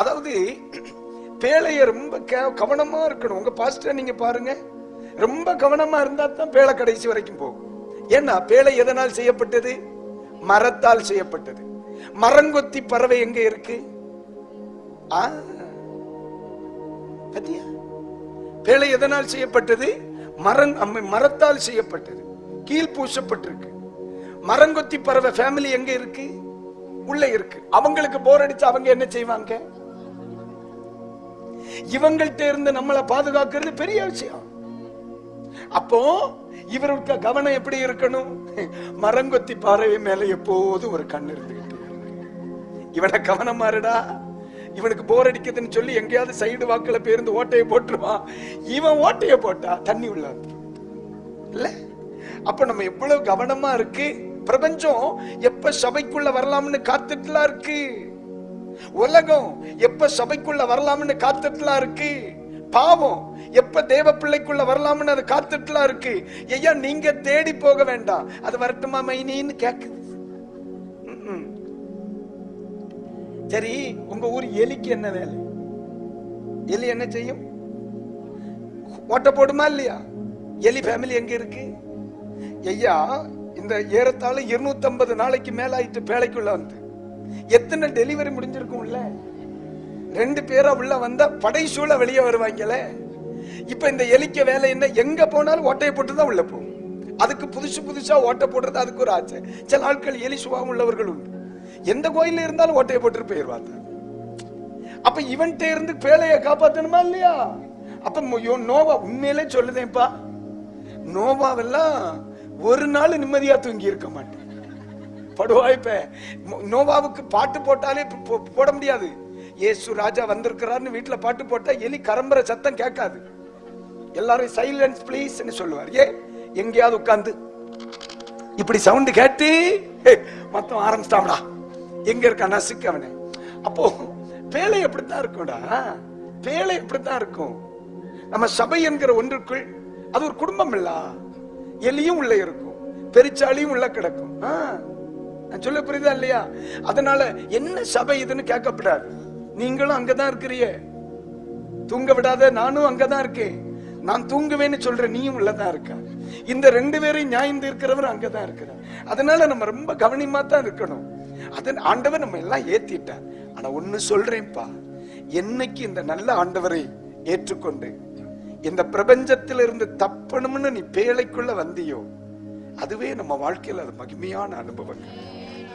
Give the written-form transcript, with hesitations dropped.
அதாவது பேழைய ரொம்ப கவனமா இருக்கணும். உங்க பாஸ்டர் நீங்க பாருங்க, ரொம்ப கவனமா இருந்தா தான் பேழை கடைசி வரைக்கும் போகும். ஏன்னா பேழை எதனால் செய்யப்பட்டது? மரத்தால் செய்யப்பட்டது. மரங்கொத்தி பறவை எங்க இருக்கு? பத்தியா? பேழை எதனால் செய்யப்பட்டது? மரத்தால் செய்யப்பட்டது, கீழ் பூசப்பட்டிருக்கு. மரங்கொத்தி பறவை ஃபேமிலி எங்க இருக்கு? உள்ள இருக்கு. அவங்களுக்கு போர் அடிச்சு அவங்க என்ன செய்வாங்க? இவங்கள்ட்ட இருந்து நம்மளை பாதுகாக்கிறது பெரிய விஷயம். அப்போ இவருக்கு கவனம் எப்படி இருக்கணும்? மரங்கொத்தி பறவை மேல எப்போதும் ஒரு கண் இருந்துகிட்டு, இவனை கவனமாருடா, இவனுக்கு போர் அடிக்குதுன்னு சொல்லி எங்கேயாவது சைடு வாக்குல பேருந்து ஓட்டையை போட்டுருவான். இவன் ஓட்டைய போட்டா தண்ணி உள்ள இல்ல. அப்ப நம்ம எவ்வளவு கவனமா இருக்கு. பிரபஞ்சம் எப்ப சபைக்குள்ள வரலாம்னு காத்துட்டுலாம் இருக்கு. உலகம் எப்ப சபைக்குள்ள வரலாம்னு காத்துட்டுலாம் இருக்கு. பாவம் எப்ப தேவ பிள்ளைக்குள்ள வரலாம்னு அது காத்துட்டுலாம் இருக்கு. ஐயா நீங்க தேடி போக வேண்டாம், அது வரட்டுமா மைனின்னு கேக்குது. சரி, உங்க ஊர் எலிக்கு என்ன வேலை? எலி என்ன செய்யும்? ஓட்ட போடுமா இல்லையா? எலி ஃபேமிலி எங்க இருக்கு? ஐயா இந்த ஏறத்தாழ 250 நாளைக்கு மேல ஆயிட்டு பேழைக்குள்ள வந்து எத்தனை டெலிவரி முடிஞ்சிருக்கும்ல? 2 பேரா உள்ள வந்தா படைசூழ வெளியே வருவாங்கல. இப்ப இந்த எலிக்க வேலை என்ன? எங்க போனாலும் ஓட்டையை போட்டுதான் உள்ள போகும். அதுக்கு புதுசா ஓட்டை போடுறது அதுக்கு ஒரு ஆச்சை. சில ஆட்கள் எலி சுபாவம் உள்ளவர்கள் உண்டு, எந்த கோயில இருந்தாலும் ஓட்டையை போட்டு போயிருவாங்க. அப்ப இவன்கிட்ட இருந்து பேழைய காப்பாத்தணுமா இல்லையா? அப்ப நோவா உண்மையிலே சொல்லுதேன்ப்பா, நோவாவெல்லாம் ஒரு நாள் நிம்மதியா தூங்கி இருக்க மாட்டேன். படுவாய்ப்ப நோவாவுக்கு பாட்டு போட்டாலே போட முடியாது. இயேசு ராஜா வந்திருக்கிறார்னு வீட்டுல பாட்டு போட்டா எலி கரம்பர சத்தம் கேட்காது. எல்லாரும் சைலன்ஸ் பிளீஸ் சொல்லுவார். எங்கேயாவது உட்கார்ந்து இப்படி சவுண்ட் கேட்டு மொத்தம் ஆரம்பிச்சிட்டாடா, எங்க இருக்கா நசுக்கு அவனை. அப்போ பேழை எப்படித்தான் இருக்கும்டா, பேழை எப்படித்தான் இருக்கும். நம்ம சபை என்கிற ஒன்றுக்குள் அது ஒரு குடும்பம் இல்ல. எலியும் உள்ள இருக்கும், பெருச்சாலியும் உள்ள கிடக்கும். நான் சொல்ல புரியுதா இல்லையா? அதனால என்ன சபை இதுன்னு கேட்கப்படாது. நீங்களும் அங்கதான் இருக்கிறீங்க, தூங்க விடாத. நானும் அங்கதான் இருக்கேன், நான் தூங்குவேன்னு சொல்றேன், நீயும் உள்ளதான் இருக்க. இந்த 2 பேரையும் நியாயந்து இருக்கிறவர் அங்கதான் இருக்கிறார். அதனால நம்ம ரொம்ப கவனமா தான் இருக்கணும். அதன் ஆண்டவர் நம்ம எல்லாம் ஏத்திட்டார். ஆனா ஒண்ணு சொல்றேன்ப்பா, என்னைக்கு இந்த நல்ல ஆண்டவரை ஏற்றுக்கொண்டு இந்த பிரபஞ்சத்திலிருந்து தப்பணும்னு நீ பேழைக்குள்ள வந்தியோ, அதுவே நம்ம வாழ்க்கையில் அது மகிமையான அனுபவங்கள்.